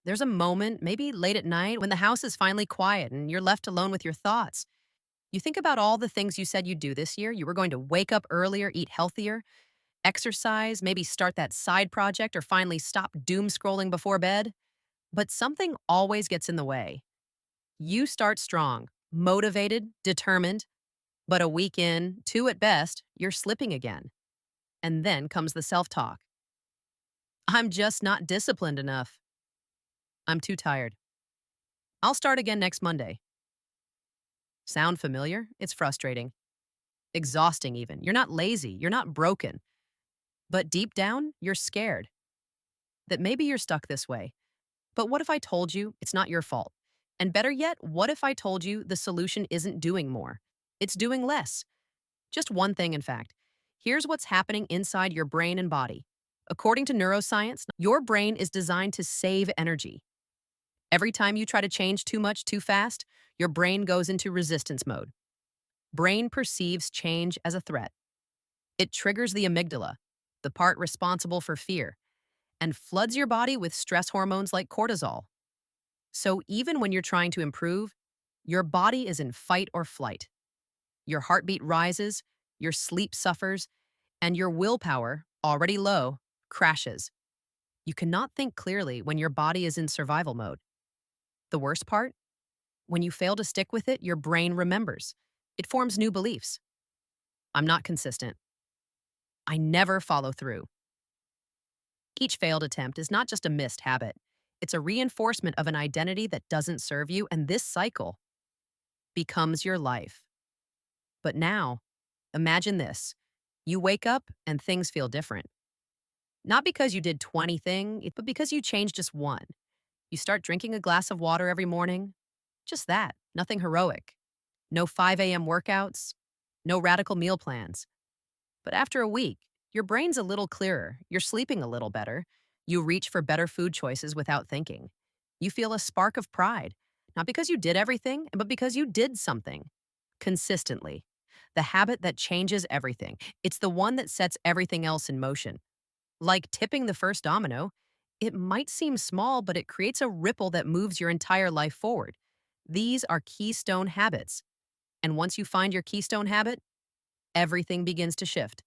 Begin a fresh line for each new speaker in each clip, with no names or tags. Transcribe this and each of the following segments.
There's a moment, maybe late at night, when the house is finally quiet and you're left alone with your thoughts. You think about all the things you said you'd do this year. You were going to wake up earlier, eat healthier, exercise, maybe start that side project, or finally stop doom scrolling before bed. But something always gets in the way. You start strong, motivated, determined, but a week in, two at best, you're slipping again. And then comes the self talk. I'm just not disciplined enough. I'm too tired. I'll start again next Monday. Sound familiar? It's frustrating, exhausting even. You're not lazy, you're not broken, but deep down, you're scared that maybe you're stuck this way. But what if I told you it's not your fault? And better yet, what if I told you the solution isn't doing more? It's doing less. Just one thing, in fact. Here's what's happening inside your brain and body. According to neuroscience, your brain is designed to save energy. Every time you try to change too much too fast, your brain goes into resistance mode. Brain perceives change as a threat. It triggers the amygdala, the part responsible for fear, and floods your body with stress hormones like cortisol. So even when you're trying to improve, your body is in fight or flight. Your heartbeat rises, your sleep suffers, and your willpower, already low, crashes. You cannot think clearly when your body is in survival mode. The worst part? When you fail to stick with it, your brain remembers. It forms new beliefs. I'm not consistent. I never follow through. Each failed attempt is not just a missed habit. It's a reinforcement of an identity that doesn't serve you, and this cycle becomes your life. But now, imagine this. You wake up and things feel different. Not because you did 20 things, but because you changed just one. You start drinking a glass of water every morning. Just that, nothing heroic. No 5 a.m. workouts, no radical meal plans. But after a week, your brain's a little clearer, you're sleeping a little better, you reach for better food choices without thinking. You feel a spark of pride, not because you did everything, but because you did something consistently. The habit that changes everything. It's the one that sets everything else in motion. Like tipping the first domino, it might seem small, but it creates a ripple that moves your entire life forward. These are keystone habits. And once you find your keystone habit, everything begins to shift.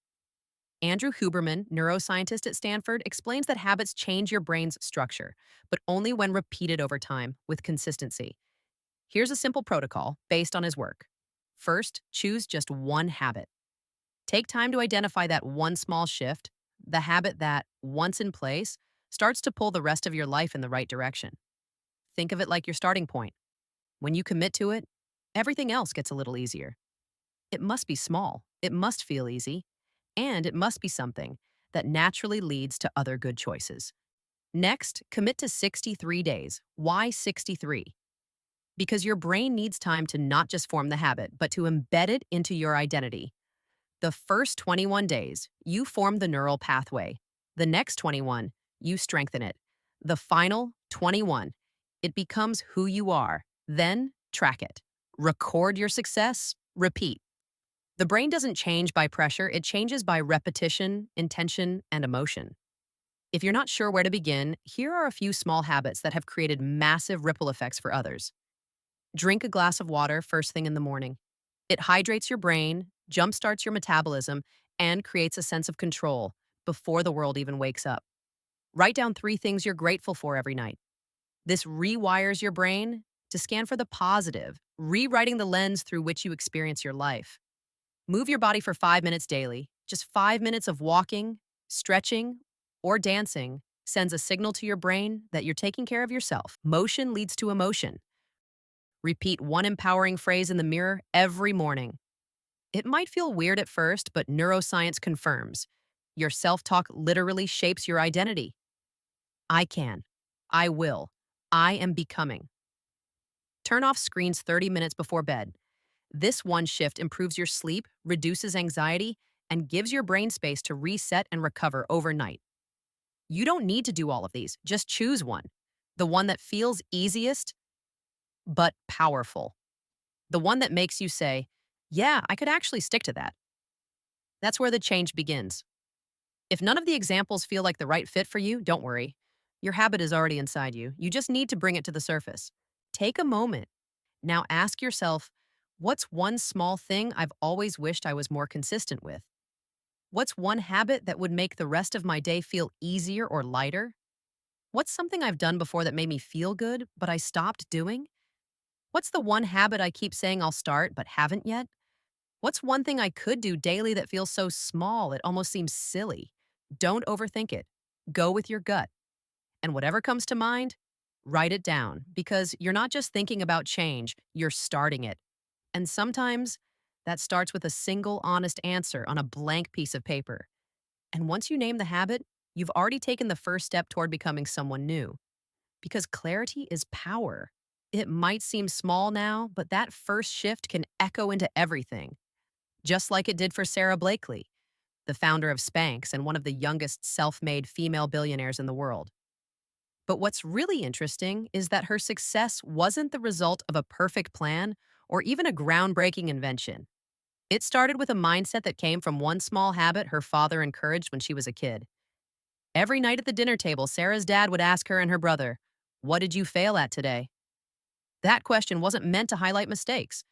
Andrew Huberman, neuroscientist at Stanford, explains that habits change your brain's structure, but only when repeated over time with consistency. Here's a simple protocol based on his work. First, choose just one habit. Take time to identify that one small shift, the habit that, once in place, starts to pull the rest of your life in the right direction. Think of it like your starting point. When you commit to it, everything else gets a little easier. It must be small, it must feel easy, and it must be something that naturally leads to other good choices. Next, commit to 63 days. Why 63? Because your brain needs time to not just form the habit, but to embed it into your identity. The first 21 days, you form the neural pathway. The next 21, you strengthen it. The final 21, it becomes who you are. Then track it. Record your success, repeat. The brain doesn't change by pressure, it changes by repetition, intention, and emotion. If you're not sure where to begin, here are a few small habits that have created massive ripple effects for others. Drink a glass of water first thing in the morning. It hydrates your brain, jumpstarts your metabolism, and creates a sense of control before the world even wakes up. Write down 3 things you're grateful for every night. This rewires your brain to scan for the positive, rewriting the lens through which you experience your life. Move your body for 5 minutes daily. Just 5 minutes of walking, stretching, or dancing sends a signal to your brain that you're taking care of yourself. Motion leads to emotion. Repeat one empowering phrase in the mirror every morning. It might feel weird at first, but neuroscience confirms your self talk literally shapes your identity. I can. I will. I am becoming. Turn off screens 30 minutes before bed. This one shift improves your sleep, reduces anxiety, and gives your brain space to reset and recover overnight. You don't need to do all of these, just choose one. The one that feels easiest, but powerful. The one that makes you say, yeah, I could actually stick to that. That's where the change begins. If none of the examples feel like the right fit for you, don't worry. Your habit is already inside you. You just need to bring it to the surface. Take a moment. Now ask yourself, what's one small thing I've always wished I was more consistent with? What's one habit that would make the rest of my day feel easier or lighter? What's something I've done before that made me feel good, but I stopped doing? What's the one habit I keep saying I'll start, but haven't yet? What's one thing I could do daily that feels so small it almost seems silly? Don't overthink it. Go with your gut. And whatever comes to mind, write it down because you're not just thinking about change, you're starting it. And sometimes that starts with a single honest answer on a blank piece of paper. And once you name the habit, you've already taken the first step toward becoming someone new. Because clarity is power. It might seem small now, but that first shift can echo into everything, just like it did for Sarah Blakely, the founder of Spanx and one of the youngest self made female billionaires in the world. But what's really interesting is that her success wasn't the result of a perfect plan or even a groundbreaking invention. It started with a mindset that came from one small habit her father encouraged when she was a kid. Every night at the dinner table, Sarah's dad would ask her and her brother, "What did you fail at today?" That question wasn't meant to highlight mistakes.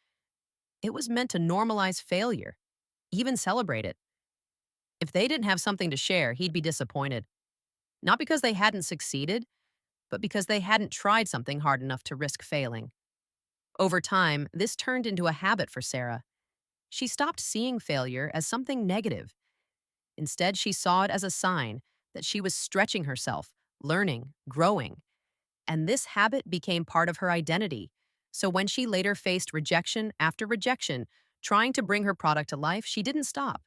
It was meant to normalize failure, even celebrate it. If they didn't have something to share, he'd be disappointed. Not because they hadn't succeeded, but because they hadn't tried something hard enough to risk failing. Over time, this turned into a habit for Sarah. She stopped seeing failure as something negative. Instead, she saw it as a sign that she was stretching herself, learning, growing. And this habit became part of her identity. So when she later faced rejection after rejection, trying to bring her product to life, she didn't stop.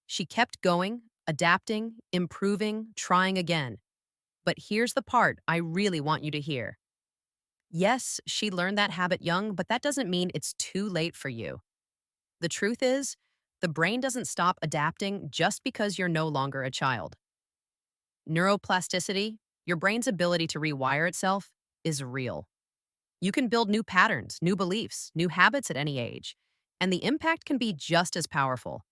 She kept going, adapting, improving, trying again. But here's the part I really want you to hear. Yes, she learned that habit young, but that doesn't mean it's too late for you. The truth is, the brain doesn't stop adapting just because you're no longer a child. Neuroplasticity, your brain's ability to rewire itself, is real. You can build new patterns, new beliefs, new habits at any age, and the impact can be just as powerful.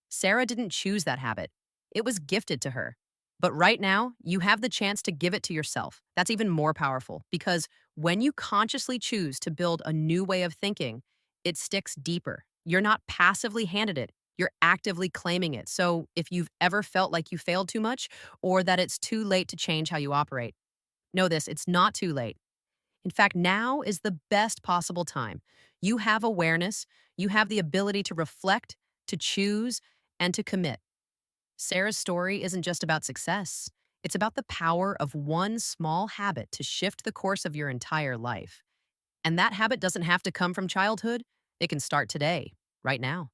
Sarah didn't choose that habit. It was gifted to her. But right now, you have the chance to give it to yourself. That's even more powerful because when you consciously choose to build a new way of thinking, it sticks deeper. You're not passively handed it, you're actively claiming it. So if you've ever felt like you failed too much or that it's too late to change how you operate, know this, it's not too late. In fact, now is the best possible time. You have awareness, you have the ability to reflect, to choose, and to commit. Sarah's story isn't just about success, it's about the power of one small habit to shift the course of your entire life. And that habit doesn't have to come from childhood, it can start today, right now.